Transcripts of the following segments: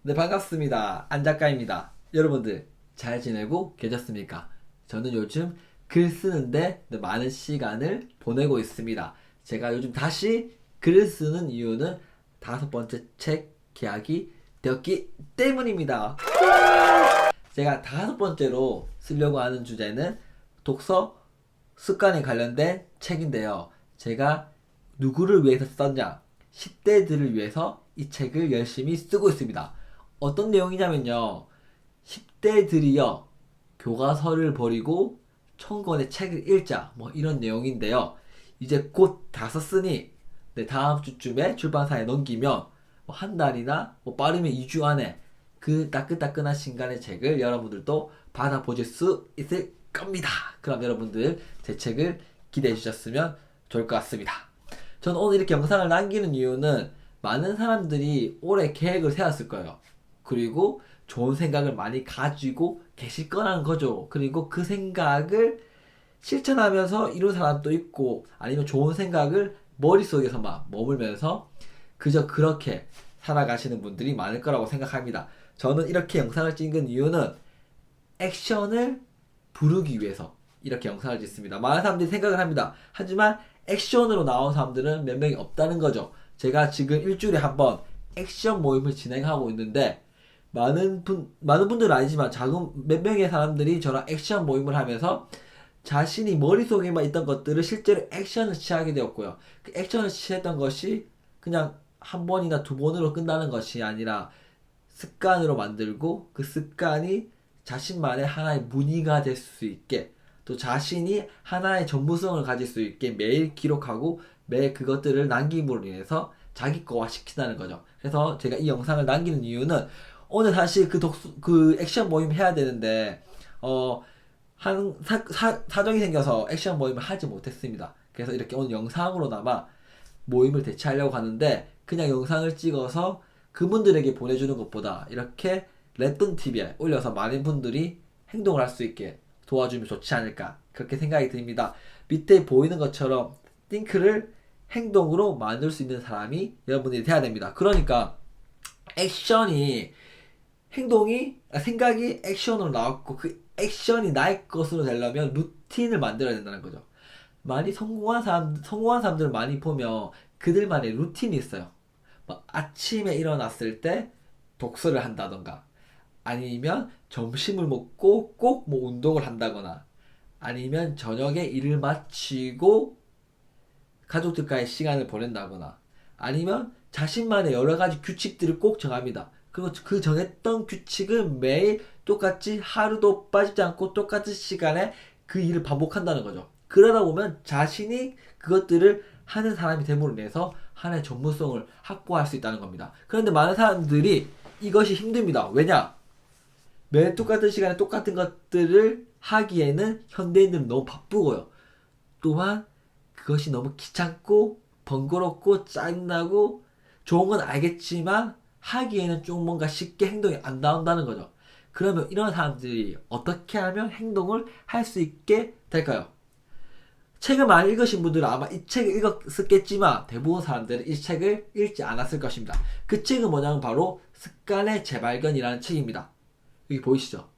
네, 반갑습니다. 안 작가입니다. 여러분들 잘 지내고 계셨습니까? 저는 요즘 글 쓰는데 많은 시간을 보내고 있습니다. 제가 요즘 다시 글을 쓰는 이유는 다섯 번째 책 계약이 되었기 때문입니다. 제가 다섯 번째로 쓰려고 하는 주제는 독서 습관에 관련된 책인데요. 제가 누구를 위해서 썼냐? 10대들을 위해서 이 책을 열심히 쓰고 있습니다. 어떤 내용이냐면요. 10대들이요. 교과서를 버리고 1000권의 책을 읽자. 뭐 이런 내용인데요. 이제 곧 다 썼으니 다음 주쯤에 출판사에 넘기면 뭐한 달이나 빠르면 2주 안에 그 따끈따끈한 신간의 책을 여러분들도 받아보실 수 있을 겁니다. 그럼 여러분들 제 책을 기대해 주셨으면 좋을 것 같습니다. 저는 오늘 이렇게 영상을 남기는 이유는 많은 사람들이 올해 계획을 세웠을 거예요. 그리고 좋은 생각을 많이 가지고 계실 거라는 거죠. 그리고 그 생각을 실천하면서 이룬 사람도 있고 아니면 좋은 생각을 머릿속에서만 머물면서 그저 그렇게 살아가시는 분들이 많을 거라고 생각합니다. 저는 이렇게 영상을 찍은 이유는 액션을 부르기 위해서 이렇게 영상을 찍습니다. 많은 사람들이 생각을 합니다. 하지만 액션으로 나온 사람들은 몇 명이 없다는 거죠. 제가 지금 일주일에 한 번 액션 모임을 진행하고 있는데 많은 분들은 아니지만 작은 몇 명의 사람들이 저랑 액션 모임을 하면서 자신이 머릿속에만 있던 것들을 실제로 액션을 취하게 되었고요. 그 액션을 취했던 것이 그냥 한 번이나 두 번으로 끝나는 것이 아니라 습관으로 만들고 그 습관이 자신만의 하나의 무늬가 될 수 있게 또 자신이 하나의 전무성을 가질 수 있게 매일 기록하고 매일 그것들을 남김으로 인해서 자기 거화 시킨다는 거죠. 그래서 제가 이 영상을 남기는 이유는 오늘 사실 그 액션 모임 해야 되는데 사정이 생겨서 액션 모임을 하지 못했습니다. 그래서 이렇게 오늘 영상으로나마 모임을 대체하려고 하는데 그냥 영상을 찍어서 그분들에게 보내주는 것보다 이렇게 랩돈 TV에 올려서 많은 분들이 행동을 할 수 있게 도와주면 좋지 않을까 그렇게 생각이 듭니다. 밑에 보이는 것처럼 띵크를 행동으로 만들 수 있는 사람이 여러분들이 돼야 됩니다. 그러니까 액션이 생각이 액션으로 나왔고 그 액션이 나의 것으로 되려면 루틴을 만들어야 된다는 거죠. 많이 성공한 사람들을 많이 보면 그들만의 루틴이 있어요. 막 아침에 일어났을 때 독서를 한다던가 아니면 점심을 먹고 꼭 뭐 운동을 한다거나 아니면 저녁에 일을 마치고 가족들과의 시간을 보낸다거나 아니면 자신만의 여러 가지 규칙들을 꼭 정합니다. 그리고 그 정했던 규칙은 매일 똑같이 하루도 빠지지 않고 똑같은 시간에 그 일을 반복한다는 거죠. 그러다 보면 자신이 그것들을 하는 사람이 됨으로 인해서 하나의 전문성을 확보할 수 있다는 겁니다. 그런데 많은 사람들이 이것이 힘듭니다. 왜냐? 매일 똑같은 시간에 똑같은 것들을 하기에는 현대인들은 너무 바쁘고요. 또한 그것이 너무 귀찮고 번거롭고 짜증나고 좋은 건 알겠지만 하기에는 좀 뭔가 쉽게 행동이 안 나온다는 거죠. 그러면 이런 사람들이 어떻게 하면 행동을 할 수 있게 될까요? 책을 많이 읽으신 분들은 아마 이 책을 읽었겠지만 대부분 사람들은 이 책을 읽지 않았을 것입니다. 그 책은 뭐냐면 바로 습관의 재발견이라는 책입니다. 여기 보이시죠?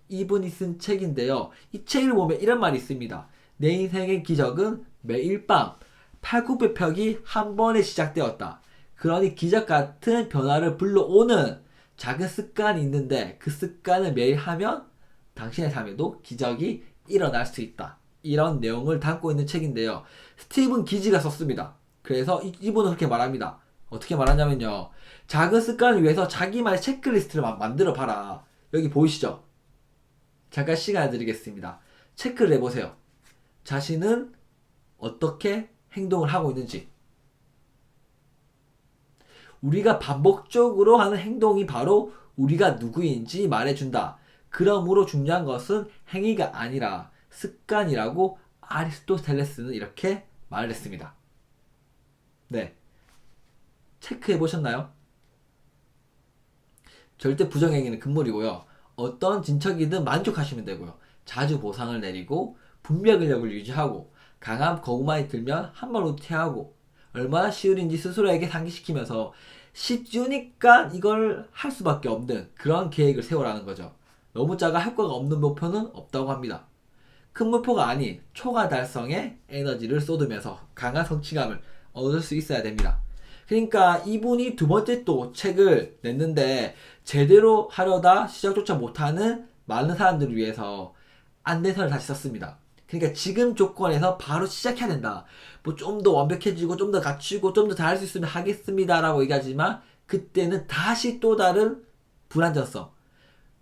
이분이 쓴 책인데요. 이 책을 보면 이런 말이 있습니다. 내 인생의 기적은 매일 밤 8,900벽이 한 번에 시작되었다. 그러니 기적 같은 변화를 불러오는 작은 습관이 있는데 그 습관을 매일 하면 당신의 삶에도 기적이 일어날 수 있다. 이런 내용을 담고 있는 책인데요. 스티븐 기지가 썼습니다. 그래서 이분은 그렇게 말합니다. 어떻게 말하냐면요. 작은 습관을 위해서 자기만의 체크리스트를 만들어 봐라. 여기 보이시죠? 잠깐 시간을 드리겠습니다. 체크를 해보세요. 자신은 어떻게 행동을 하고 있는지. 우리가 반복적으로 하는 행동이 바로 우리가 누구인지 말해준다. 그러므로 중요한 것은 행위가 아니라 습관이라고 아리스토텔레스는 이렇게 말을 했습니다. 네. 체크해 보셨나요? 절대 부정행위는 금물이고요. 어떤 진척이든 만족하시면 되고요. 자주 보상을 내리고 분별력을 유지하고 강한 거부만이 들면 한 번 후퇴하고 얼마나 쉬울인지 스스로에게 상기시키면서 쉽으니까 이걸 할 수밖에 없는 그런 계획을 세우라는 거죠. 너무 작아 효과가 없는 목표는 없다고 합니다. 큰 목표가 아닌 초과 달성에 에너지를 쏟으면서 강한 성취감을 얻을 수 있어야 됩니다. 그러니까 이분이 두 번째 또 책을 냈는데 제대로 하려다 시작조차 못하는 많은 사람들을 위해서 안내서를 다시 썼습니다. 그러니까 지금 조건에서 바로 시작해야 된다. 뭐 좀 더 완벽해지고 좀 더 갖추고 좀 더 잘할 수 있으면 하겠습니다라고 얘기하지만 그때는 다시 또 다른 불안정성,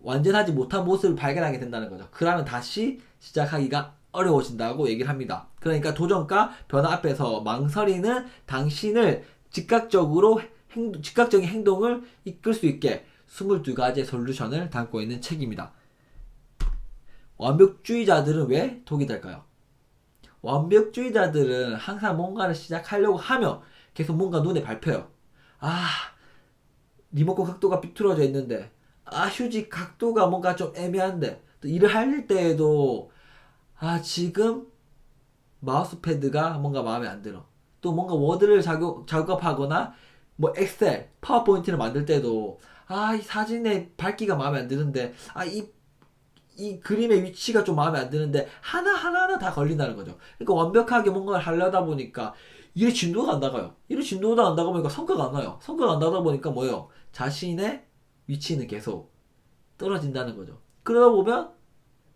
완전하지 못한 모습을 발견하게 된다는 거죠. 그러면 다시 시작하기가 어려워진다고 얘기를 합니다. 그러니까 도전과 변화 앞에서 망설이는 당신을 즉각적인 행동을 이끌 수 있게 22가지의 솔루션을 담고 있는 책입니다. 완벽주의자들은 왜 독이 될까요? 완벽주의자들은 항상 뭔가를 시작하려고 하면 계속 뭔가 눈에 밟혀요. 아, 리모컨 각도가 삐뚤어져 있는데, 아, 휴지 각도가 뭔가 좀 애매한데, 또 일을 할 때에도, 아, 지금 마우스패드가 뭔가 마음에 안 들어. 또 뭔가 워드를 작업하거나, 뭐 엑셀, 파워포인트를 만들 때도, 아, 이 사진의 밝기가 마음에 안 드는데, 아, 이 그림의 위치가 좀 마음에 안 드는데 하나하나 다 걸린다는 거죠. 그러니까 완벽하게 뭔가를 하려다 보니까 일의 진도가 안 나가요. 일의 진도가 안 나가보니까 성과가 안 나요. 성과가 안 나다 보니까 뭐예요? 자신의 위치는 계속 떨어진다는 거죠. 그러다 보면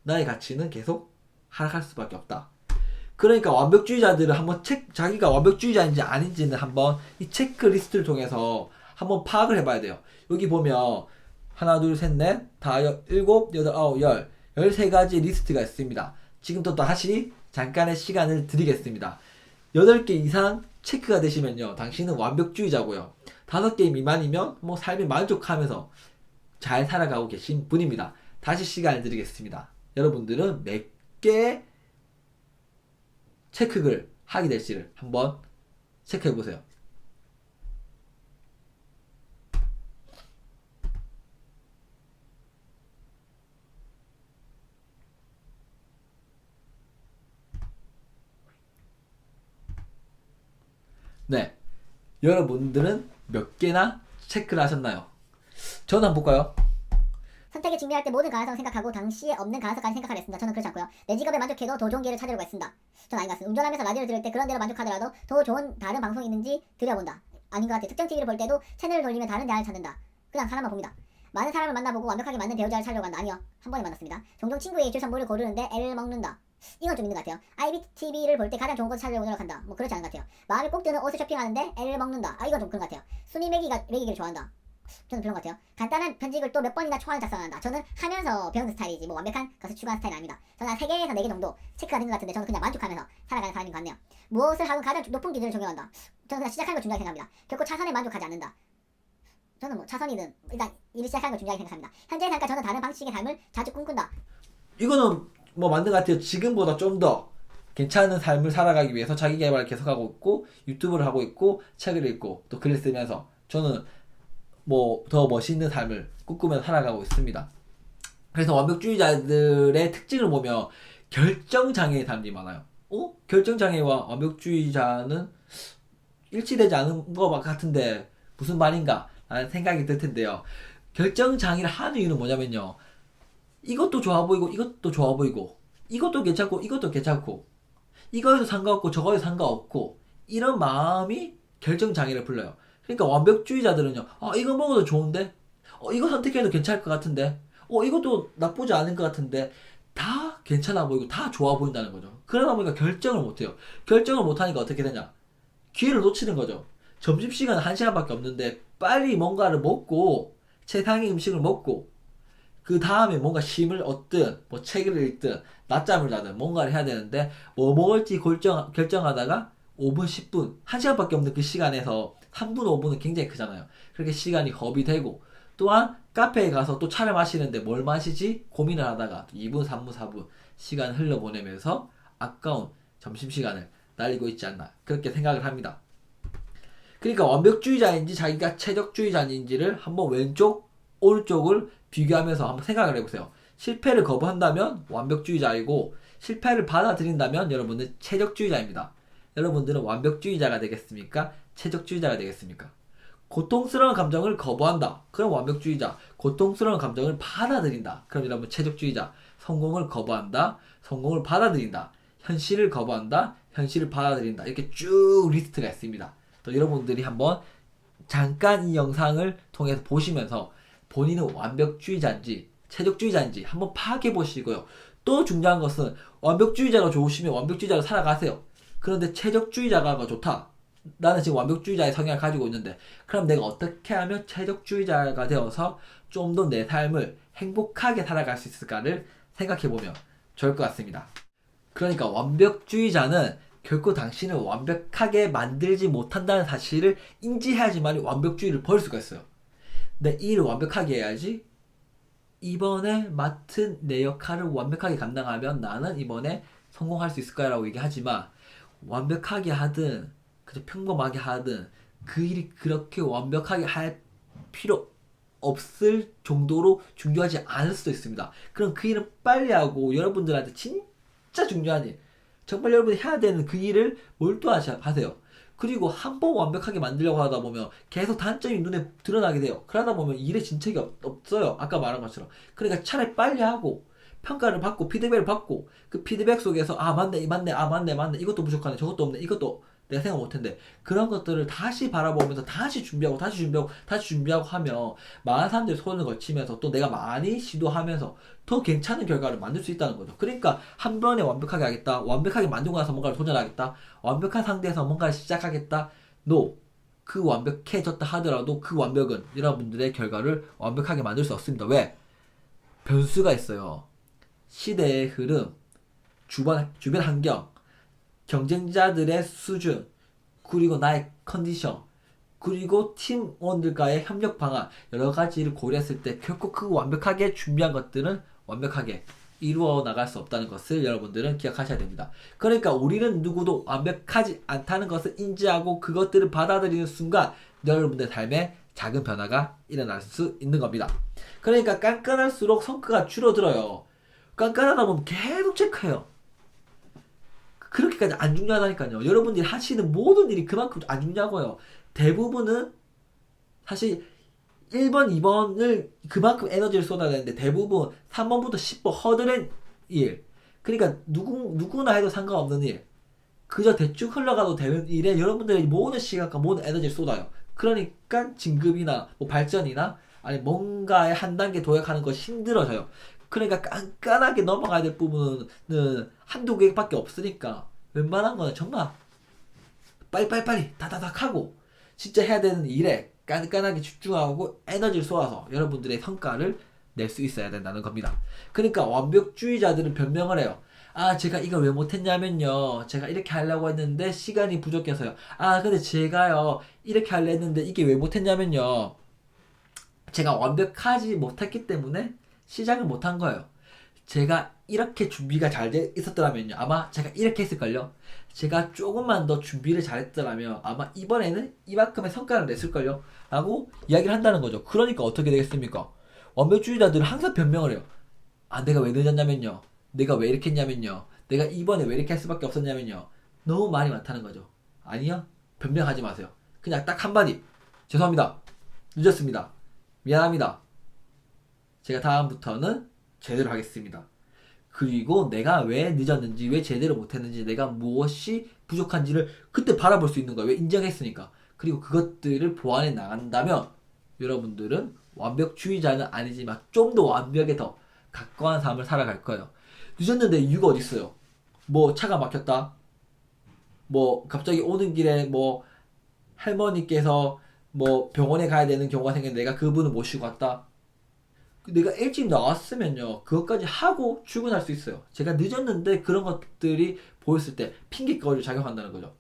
나의 가치는 계속 하락할 수밖에 없다. 그러니까 완벽주의자들은 한번 자기가 완벽주의자인지 아닌지는 한번 이 체크리스트를 통해서 한번 파악을 해봐야 돼요. 여기 보면 하나, 둘, 셋, 넷, 다, 일곱, 여덟, 아홉, 13가지 리스트가 있습니다. 지금부터 다시 잠깐의 시간을 드리겠습니다. 8개 이상 체크가 되시면요. 당신은 완벽주의자고요. 5개 미만이면 뭐 삶에 만족하면서 잘 살아가고 계신 분입니다. 다시 시간을 드리겠습니다. 여러분들은 몇 개의 체크를 하게 될지를 한번 체크해 보세요. 네. 여러분들은 몇 개나 체크를 하셨나요? 저는 한번 볼까요? 선택을 증명할 때 모든 가능성을 생각하고 당시에 없는 가능성까지 생각하려 했습니다. 저는 그렇지 않고요. 내 직업에 만족해도 더 좋은 기회를 찾으려고 했습니다. 저는 아닌 것 같습니다. 운전하면서 라디오를 들을 때 그런 대로 만족하더라도 더 좋은 다른 방송이 있는지 들여본다. 아닌 것 같아요. 특정 TV를 볼 때도 채널을 돌리면 다른 대안을 찾는다. 그냥 사람만 봅니다. 많은 사람을 만나보고 완벽하게 맞는 배우자를 찾으려고 한다. 아니요. 한 번에 만났습니다. 종종 친구에게 줄 선물을 고르는데 애를 먹는다. 이건 좀 있는 것 같아요. IBTV를 볼 때 가장 좋은 것을 찾으려고 노력한다. 뭐 그렇지 않은 것 같아요. 마음에 꼭 드는 옷을 쇼핑하는데 애를 먹는다. 아 이건 좀 그런 것 같아요. 순위 매기기를 좋아한다. 저는 그런 것 같아요. 간단한 편집을 또 몇 번이나 초안을 작성한다. 저는 하면서 배우는 스타일이지 뭐 완벽한 것을 추구하는 스타일은 아닙니다. 저는 한 3개에서 4개 정도 체크가 된 것 같은데 저는 그냥 만족하면서 살아가는 사람인 것 같네요. 무엇을 하든 가장 높은 기준을 적용한다. 저는 그냥 시작하는 걸 중요하게 생각합니다. 결코 차선에 만족하지 않는다. 저는 뭐 차선이든 일단 일을 시작하는 걸 중요하게 생각합니다. 현재의 삶과 저는 다른 방식의 삶을 자주 꿈꾼다. 이거는 뭐 맞는 것 같아요. 지금보다 좀 더 괜찮은 삶을 살아가기 위해서 자기 개발을 계속하고 있고 유튜브를 하고 있고 책을 읽고 또 글을 쓰면서 저는 뭐 더 멋있는 삶을 꿈꾸며 살아가고 있습니다. 그래서 완벽주의자들의 특징을 보면 결정장애의 사람들이 많아요. 결정장애와 완벽주의자는 일치되지 않은 것 같은데 무슨 말인가 라는 생각이 들 텐데요. 결정장애를 하는 이유는 뭐냐면요. 이것도 좋아 보이고 이것도 좋아 보이고 이것도 괜찮고 이것도 괜찮고 이거에도 상관없고 저거에도 상관없고 이런 마음이 결정장애를 불러요. 그러니까 완벽주의자들은요. 아 이거 먹어도 좋은데 이거 선택해도 괜찮을 것 같은데 이것도 나쁘지 않은 것 같은데 다 괜찮아 보이고 다 좋아 보인다는 거죠. 그러다 보니까 결정을 못해요. 결정을 못하니까 어떻게 되냐. 기회를 놓치는 거죠. 점심시간 1시간밖에 없는데 빨리 뭔가를 먹고 최상의 음식을 먹고 그 다음에 뭔가 쉼을 얻든 뭐 책을 읽든 낮잠을 자든 뭔가를 해야 되는데 뭐 먹을지 결정하다가 5분, 10분, 1시간밖에 없는 그 시간에서 3분, 5분은 굉장히 크잖아요. 그렇게 시간이 허비 되고 또한 카페에 가서 또 차를 마시는데 뭘 마시지 고민을 하다가 2분, 3분, 4분 시간을 흘려보내면서 아까운 점심시간을 날리고 있지 않나 그렇게 생각을 합니다. 그러니까 완벽주의자인지 자기가 최적주의자인지를 한번 왼쪽, 오른쪽을 비교하면서 한번 생각을 해보세요. 실패를 거부한다면 완벽주의자이고 실패를 받아들인다면 여러분은 최적주의자입니다. 여러분들은 완벽주의자가 되겠습니까? 최적주의자가 되겠습니까? 고통스러운 감정을 거부한다. 그럼 완벽주의자. 고통스러운 감정을 받아들인다. 그럼 여러분 최적주의자. 성공을 거부한다. 성공을 받아들인다. 현실을 거부한다. 현실을 받아들인다. 이렇게 쭉 리스트가 있습니다. 또 여러분들이 한번 잠깐 이 영상을 통해서 보시면서 본인은 완벽주의자인지 최적주의자인지 한번 파악해 보시고요. 또 중요한 것은 완벽주의자가 좋으시면 완벽주의자로 살아가세요. 그런데 최적주의자가 좋다. 나는 지금 완벽주의자의 성향을 가지고 있는데 그럼 내가 어떻게 하면 최적주의자가 되어서 좀 더 내 삶을 행복하게 살아갈 수 있을까를 생각해 보면 좋을 것 같습니다. 그러니까 완벽주의자는 결코 당신을 완벽하게 만들지 못한다는 사실을 인지해야지만 완벽주의를 버릴 수가 있어요. 내 일을 완벽하게 해야지. 이번에 맡은 내 역할을 완벽하게 감당하면 나는 이번에 성공할 수 있을 거라고 얘기하지만 완벽하게 하든 그저 평범하게 하든 그 일이 그렇게 완벽하게 할 필요 없을 정도로 중요하지 않을 수도 있습니다. 그럼 그 일은 빨리 하고 여러분들한테 진짜 중요한 일, 정말 여러분이 해야 되는 그 일을 몰두하세요. 그리고 한 번 완벽하게 만들려고 하다 보면 계속 단점이 눈에 드러나게 돼요. 그러다 보면 일에 진척이 없어요. 아까 말한 것처럼. 그러니까 차라리 빨리 하고 평가를 받고 피드백을 받고 그 피드백 속에서 아 맞네 이 맞네 아 맞네 이것도 부족하네 저것도 없네 이것도 내가 생각 못했는데 그런 것들을 다시 바라보면서 다시 준비하고 하면 많은 사람들이 손을 거치면서 또 내가 많이 시도하면서 더 괜찮은 결과를 만들 수 있다는 거죠. 그러니까 한 번에 완벽하게 하겠다, 완벽하게 만들고 나서 뭔가를 도전하겠다, 완벽한 상태에서 뭔가를 시작하겠다. No. 그 완벽해졌다 하더라도 그 완벽은 여러분들의 결과를 완벽하게 만들 수 없습니다. 왜? 변수가 있어요. 시대의 흐름, 주변 환경, 경쟁자들의 수준, 그리고 나의 컨디션, 그리고 팀원들과의 협력 방안, 여러 가지를 고려했을 때 결코 그 완벽하게 준비한 것들은 완벽하게 이루어 나갈 수 없다는 것을 여러분들은 기억하셔야 됩니다. 그러니까 우리는 누구도 완벽하지 않다는 것을 인지하고 그것들을 받아들이는 순간 여러분들 삶에 작은 변화가 일어날 수 있는 겁니다. 그러니까 깐깐할수록 성과가 줄어들어요. 깐깐하다 보면 계속 체크해요. 그렇게까지 안 중요하다니까요. 여러분들이 하시는 모든 일이 그만큼 안 중요하고요. 대부분은 사실 1번, 2번을 그만큼 에너지를 쏟아야 되는데 대부분 3번부터 10번 허드렛 일. 그러니까 누구나 해도 상관없는 일. 그저 대충 흘러가도 되는 일에 여러분들의 모든 시간과 모든 에너지를 쏟아요. 그러니까 진급이나 뭐 발전이나 아니 뭔가에 한 단계 도약하는 것이 힘들어져요. 그러니까 깐깐하게 넘어가야 될 부분은 한두 개밖에 없으니까 웬만한 거는 정말 빨리 다다닥 하고 진짜 해야 되는 일에 깐깐하게 집중하고 에너지를 쏟아서 여러분들의 성과를 낼 수 있어야 된다는 겁니다. 그러니까 완벽주의자들은 변명을 해요. 아, 제가 이걸 왜 못했냐면요. 제가 이렇게 하려고 했는데 시간이 부족해서요. 아, 근데 제가요. 이렇게 하려 했는데 이게 왜 못했냐면요. 제가 완벽하지 못했기 때문에 시작을 못한 거예요. 제가 이렇게 준비가 잘 돼 있었더라면요. 아마 제가 이렇게 했을걸요. 제가 조금만 더 준비를 잘했더라면 아마 이번에는 이만큼의 성과를 냈을걸요. 라고 이야기를 한다는 거죠. 그러니까 어떻게 되겠습니까? 완벽주의자들은 항상 변명을 해요. 아, 내가 왜 늦었냐면요. 내가 왜 이렇게 했냐면요. 내가 이번에 왜 이렇게 할 수밖에 없었냐면요. 너무 말이 많다는 거죠. 아니요. 변명하지 마세요. 그냥 딱 한마디. 죄송합니다. 늦었습니다. 미안합니다. 제가 다음부터는 제대로 하겠습니다. 그리고 내가 왜 늦었는지, 왜 제대로 못했는지, 내가 무엇이 부족한지를 그때 바라볼 수 있는 거예요. 왜 인정했으니까. 그리고 그것들을 보완해 나간다면 여러분들은 완벽주의자는 아니지만 좀 더 완벽에 더 가까운 삶을 살아갈 거예요. 늦었는데 이유가 어디 있어요? 뭐 차가 막혔다. 뭐 갑자기 오는 길에 뭐 할머니께서 뭐 병원에 가야 되는 경우가 생겼는데 내가 그분을 모시고 왔다. 내가 일찍 나왔으면요 그것까지 하고 출근할 수 있어요. 제가 늦었는데 그런 것들이 보였을 때 핑계거리를 작용한다는 거죠.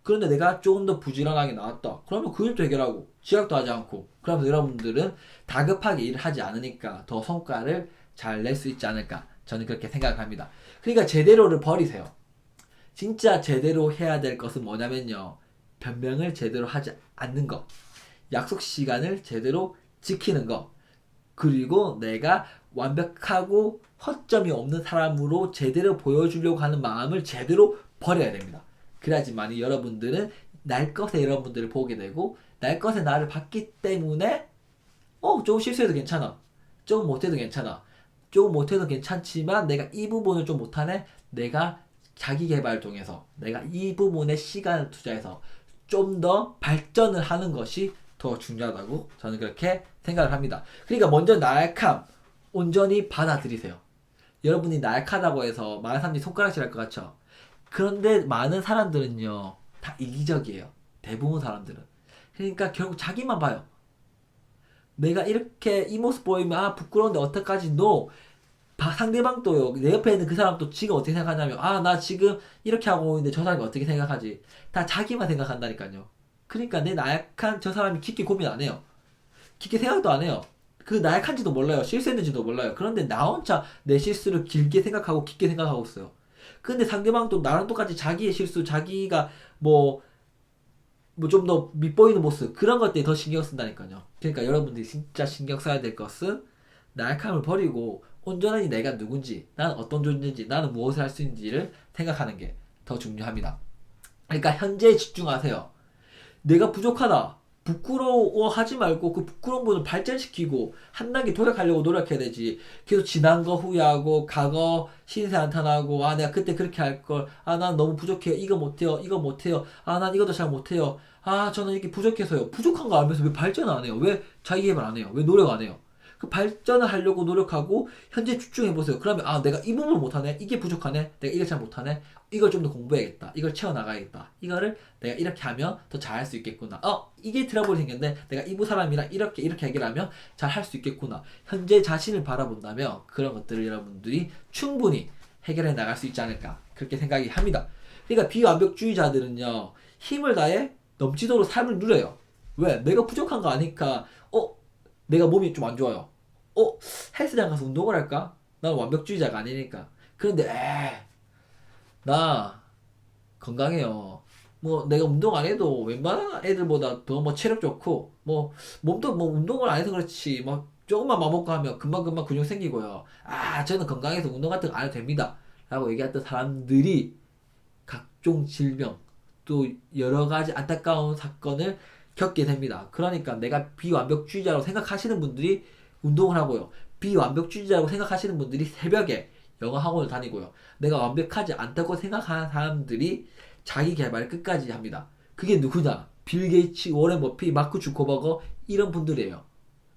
그런데 내가 조금 더 부지런하게 나왔다. 그러면 그 일도 해결하고 지각도 하지 않고 그러면 여러분들은 다급하게 일을 하지 않으니까 더 성과를 잘 낼 수 있지 않을까 저는 그렇게 생각합니다. 그러니까 제대로를 버리세요. 진짜 제대로 해야 될 것은 뭐냐면요. 변명을 제대로 하지 않는 거. 약속 시간을 제대로 지키는 거. 그리고 내가 완벽하고 허점이 없는 사람으로 제대로 보여주려고 하는 마음을 제대로 버려야 됩니다. 그래야지만이 여러분들은 날 것의 여러분들을 보게 되고 날 것의 나를 봤기 때문에 조금 실수해도 괜찮아. 조금 못해도 괜찮아. 조금 못해도 괜찮지만 내가 이 부분을 좀 못하네. 내가 자기 개발을 통해서 내가 이 부분에 시간을 투자해서 좀 더 발전을 하는 것이 더 중요하다고 저는 그렇게 생각을 합니다. 그러니까 먼저 나약함 온전히 받아들이세요. 여러분이 나약하다고 해서 많은 사람들이 손가락질 할 것 같죠? 그런데 많은 사람들은요, 다 이기적이에요. 대부분 사람들은. 그러니까 결국 자기만 봐요. 내가 이렇게 이 모습 보이면 부끄러운데 어떡하지? No. 상대방도요. 내 옆에 있는 그 사람도 지금 어떻게 생각하냐면 나 지금 이렇게 하고 있는데 저 사람이 어떻게 생각하지? 다 자기만 생각한다니까요. 그러니까 내 나약한 저 사람이 깊게 고민 안 해요. 깊게 생각도 안 해요. 그 나약한지도 몰라요. 실수했는지도 몰라요. 그런데 나 혼자 내 실수를 길게 생각하고 깊게 생각하고 있어요. 근데 상대방도 나랑 똑같이 자기의 실수, 자기가 좀 더 밉보이는 모습 그런 것들에 더 신경 쓴다니까요. 그러니까 여러분들이 진짜 신경 써야 될 것은 나약함을 버리고 온전히 내가 누군지, 나는 어떤 존재인지, 나는 무엇을 할 수 있는지를 생각하는 게 더 중요합니다. 그러니까 현재에 집중하세요. 내가 부족하다. 부끄러워하지 말고 그 부끄러운 부분을 발전시키고 한 단계 도약하려고 노력해야 되지. 계속 지난 거 후회하고 과거 신세 한탄하고 내가 그때 그렇게 할걸. 난 너무 부족해요. 이거 못해요. 이거 못해요. 난 이것도 잘 못해요. 저는 이렇게 부족해서요. 부족한 거 알면서 왜 발전 안 해요? 왜 자기 개발 안 해요? 왜 노력 안 해요? 그 발전을 하려고 노력하고 현재 집중해보세요. 그러면 내가 이 부분을 못하네. 이게 부족하네. 내가 이걸 잘 못하네. 이걸 좀 더 공부해야겠다. 이걸 채워나가야겠다. 이거를 내가 이렇게 하면 더 잘할 수 있겠구나. 이게 트러블이 생겼는데 내가 이부 사람이랑 이렇게 해결하면 잘 할 수 있겠구나. 현재 자신을 바라본다면 그런 것들을 여러분들이 충분히 해결해 나갈 수 있지 않을까. 그렇게 생각이 합니다. 그러니까 비완벽주의자들은요. 힘을 다해 넘치도록 삶을 누려요. 왜? 내가 부족한 거 아니까 내가 몸이 좀 안 좋아요. 헬스장 가서 운동을 할까? 난 완벽주의자가 아니니까. 그런데 나 건강해요. 내가 운동 안 해도 웬만한 애들보다 더 체력 좋고 몸도 운동을 안 해서 그렇지 조금만 맘먹고 하면 금방금방 근육 생기고요. 저는 건강해서 운동 같은 거 안 해도 됩니다. 라고 얘기했던 사람들이 각종 질병 또 여러 가지 안타까운 사건을 겪게 됩니다. 그러니까 내가 비완벽주의자라고 생각하시는 분들이 운동을 하고요. 비완벽주의자라고 생각하시는 분들이 새벽에 영어 학원을 다니고요. 내가 완벽하지 않다고 생각하는 사람들이 자기 개발을 끝까지 합니다. 그게 누구냐? 빌 게이츠, 워렌 버피, 마크 주커버거 이런 분들이에요.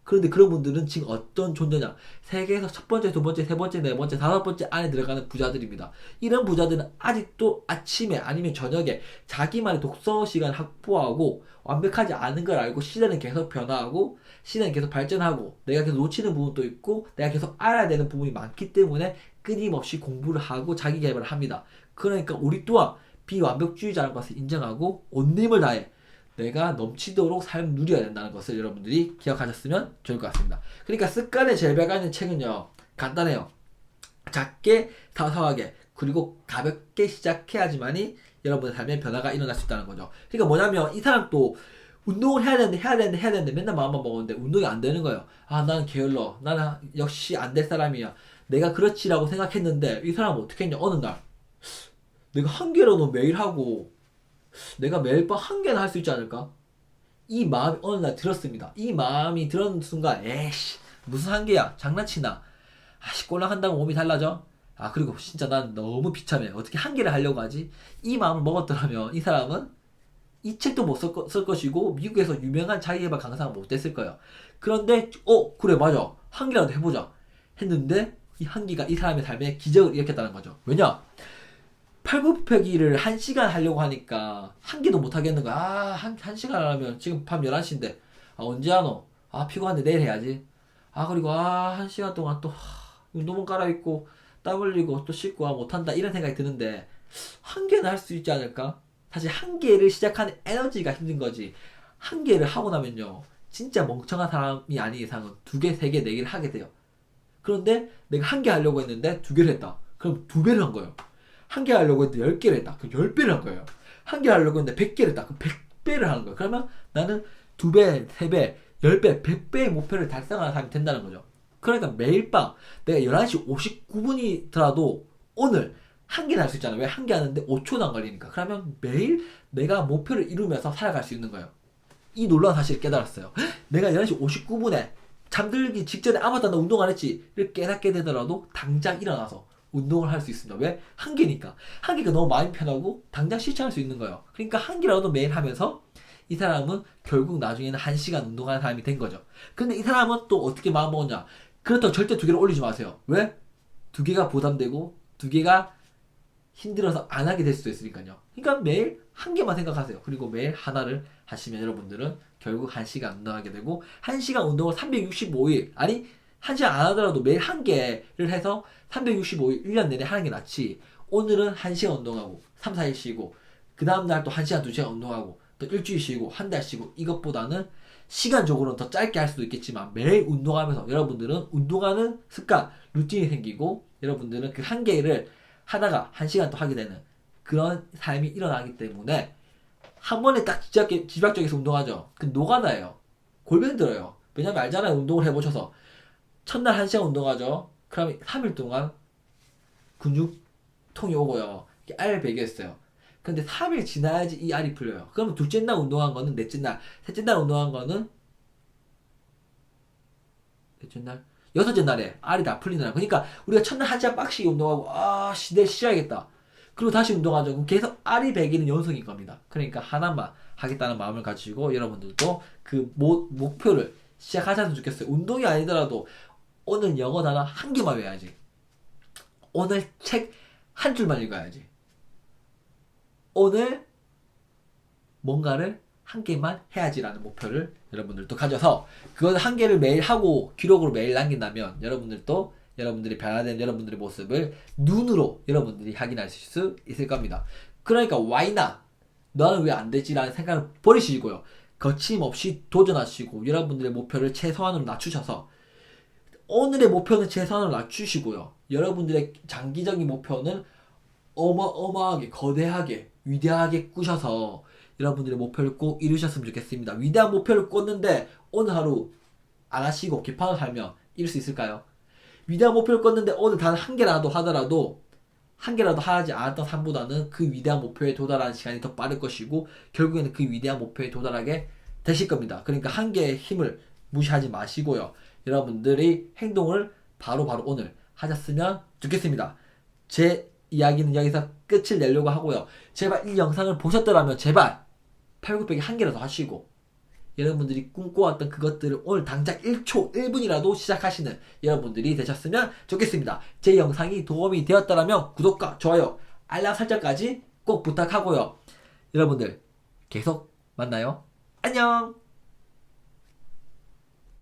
그런데 그런 분들은 지금 어떤 존재냐? 세계에서 첫 번째, 두 번째, 세 번째, 네 번째, 다섯 번째 안에 들어가는 부자들입니다. 이런 부자들은 아직도 아침에 아니면 저녁에 자기만의 독서 시간 확보하고 완벽하지 않은 걸 알고 시대는 계속 변화하고 시대는 계속 발전하고 내가 계속 놓치는 부분도 있고 내가 계속 알아야 되는 부분이 많기 때문에 끊임없이 공부를 하고 자기 개발을 합니다. 그러니까 우리 또한 비완벽주의자라는 것을 인정하고 온 힘을 다해 내가 넘치도록 삶을 누려야 된다는 것을 여러분들이 기억하셨으면 좋을 것 같습니다. 그러니까 습관의 재배가 있는 책은요. 간단해요. 작게 사소하게 그리고 가볍게 시작해야지만이 여러분의 삶에 변화가 일어날 수 있다는 거죠. 그러니까 뭐냐면 이 사람도 운동을 해야 되는데 맨날 마음만 먹었는데 운동이 안 되는 거예요. 나는 게을러. 나는 역시 안 될 사람이야. 내가 그렇지라고 생각했는데 이 사람은 어떻게 했냐. 어느 날 내가 한 개라도 매일 하고 내가 매일 밤 한 개는 할 수 있지 않을까? 이 마음이 어느 날 들었습니다. 이 마음이 들었는 순간 에이씨 무슨 한 개야 장난치나 꼴랑 한다고 몸이 달라져? 그리고 진짜 난 너무 비참해. 어떻게 한 개를 하려고 하지? 이 마음을 먹었더라면 이 사람은 이 책도 못 쓸 것이고 미국에서 유명한 자기개발 강사가 못 됐을 거예요. 그런데 그래 맞아 한 개라도 해보자 했는데 이 한 개가 이 사람의 삶에 기적을 일으켰다는 거죠. 왜냐? 팔굽혀펴기를 1시간 하려고 하니까 한 개도 못 하겠는 거야. 한 시간 하려면 지금 밤 11시인데 언제 하노? 피곤한데 내일 해야지. 그리고 1시간 동안 또 운동복 갈아입고 땀 흘리고 또 씻고 못한다 이런 생각이 드는데 한 개는 할 수 있지 않을까? 사실 한 개를 시작하는 에너지가 힘든 거지. 한 개를 하고 나면요 진짜 멍청한 사람이 아닌 이상은 2개, 3개, 4개를 하게 돼요. 그런데 내가 한 개 하려고 했는데 2개를 했다. 그럼 2배를 한 거예요. 한 개 하려고 했는데 10개를 했다. 그럼 10배를 한 거예요. 한 개 하려고 했는데 100개를 했다. 그럼 100배를 하는 거예요. 그러면 나는 2배, 3배, 10배, 100배의 목표를 달성하는 사람이 된다는 거죠. 그러니까 매일 밤 내가 11시 59분이더라도 오늘 한 개는 할 수 있잖아. 왜 한 개 하는데 5초도 안 걸리니까. 그러면 매일 내가 목표를 이루면서 살아갈 수 있는 거예요. 이 놀라운 사실을 깨달았어요. 내가 11시 59분에 잠들기 직전에 아무것도 안 하고 운동 안 했지. 를 깨닫게 되더라도 당장 일어나서 운동을 할 수 있습니다. 왜? 한 개니까. 한 개가 너무 마음이 편하고 당장 실천할 수 있는 거예요. 그러니까 한 개라도 매일 하면서 이 사람은 결국 나중에는 1시간 운동하는 사람이 된 거죠. 근데 이 사람은 또 어떻게 마음먹었냐. 그렇다고 절대 2개를 올리지 마세요. 왜? 2개가 부담되고 2개가 힘들어서 안 하게 될 수도 있으니까요. 그러니까 매일 한 개만 생각하세요. 그리고 매일 하나를 하시면 여러분들은 결국 1시간 운동하게 되고 1시간 운동을 365일 아니 1시간 안 하더라도 매일 한 개를 해서 365일 1년 내내 하는 게 낫지. 오늘은 1시간 운동하고 3, 4일 쉬고 그 다음날 또 1시간, 2시간 운동하고 또 일주일 쉬고 한 달 쉬고 이것보다는 시간적으로는 더 짧게 할 수도 있겠지만 매일 운동하면서 여러분들은 운동하는 습관, 루틴이 생기고 여러분들은 그 한 개를 하다가 1시간 또 하게 되는 그런 삶이 일어나기 때문에 한 번에 딱 집약적에서 운동하죠. 그 노가다예요. 골병 들어요. 왜냐면 알잖아요. 운동을 해보셔서 첫날 1시간 운동하죠. 그러면 3일 동안 근육통이 오고요. 알 배겼어요. 근데 3일 지나야지 이 알이 풀려요. 그러면 둘째 날 운동한 거는 넷째 날, 셋째 날 운동한 거는 넷째 날, 여섯째 날에 알이 다 풀리더라. 그러니까 우리가 첫날 1시간 빡시게 운동하고 내일 쉬어야겠다. 그리고 다시 운동하죠. 그럼 계속 알이 배기는 연속인 겁니다. 그러니까 하나만 하겠다는 마음을 가지고 여러분들도 그 목표를 시작하셨으면 좋겠어요. 운동이 아니더라도 오늘 영어 단어 한 개만 외워야지. 오늘 책 한 줄만 읽어야지. 오늘 뭔가를 한 개만 해야지라는 목표를 여러분들도 가져서 그걸 한 개를 매일 하고 기록으로 매일 남긴다면 여러분들도 여러분들이 변화된 여러분들의 모습을 눈으로 여러분들이 확인하실 수 있을 겁니다. 그러니까 why not? 너는 왜 안 되지라는 생각을 버리시고요. 거침없이 도전하시고 여러분들의 목표를 최소한으로 낮추셔서 오늘의 목표는 최소한으로 낮추시고요. 여러분들의 장기적인 목표는 어마어마하게 거대하게 위대하게 꾸셔서 여러분들의 목표를 꼭 이루셨으면 좋겠습니다. 위대한 목표를 꿨는데 오늘 하루 안 하시고 개판을 살면 이룰 수 있을까요? 위대한 목표를 꿨는데 오늘 단 한 개라도 하더라도 한 개라도 하지 않았던 삶보다는 그 위대한 목표에 도달하는 시간이 더 빠를 것이고 결국에는 그 위대한 목표에 도달하게 되실 겁니다. 그러니까 한 개의 힘을 무시하지 마시고요. 여러분들이 행동을 바로바로 오늘 하셨으면 좋겠습니다. 제 이야기는 여기서 끝을 내려고 하고요. 제발 이 영상을 보셨더라면 제발 8,900에 한 개라도 하시고 여러분들이 꿈꿔왔던 그것들을 오늘 당장 1초, 1분이라도 시작하시는 여러분들이 되셨으면 좋겠습니다. 제 영상이 도움이 되었다면 구독과 좋아요, 알람 설정까지 꼭 부탁하고요. 여러분들 계속 만나요. 안녕!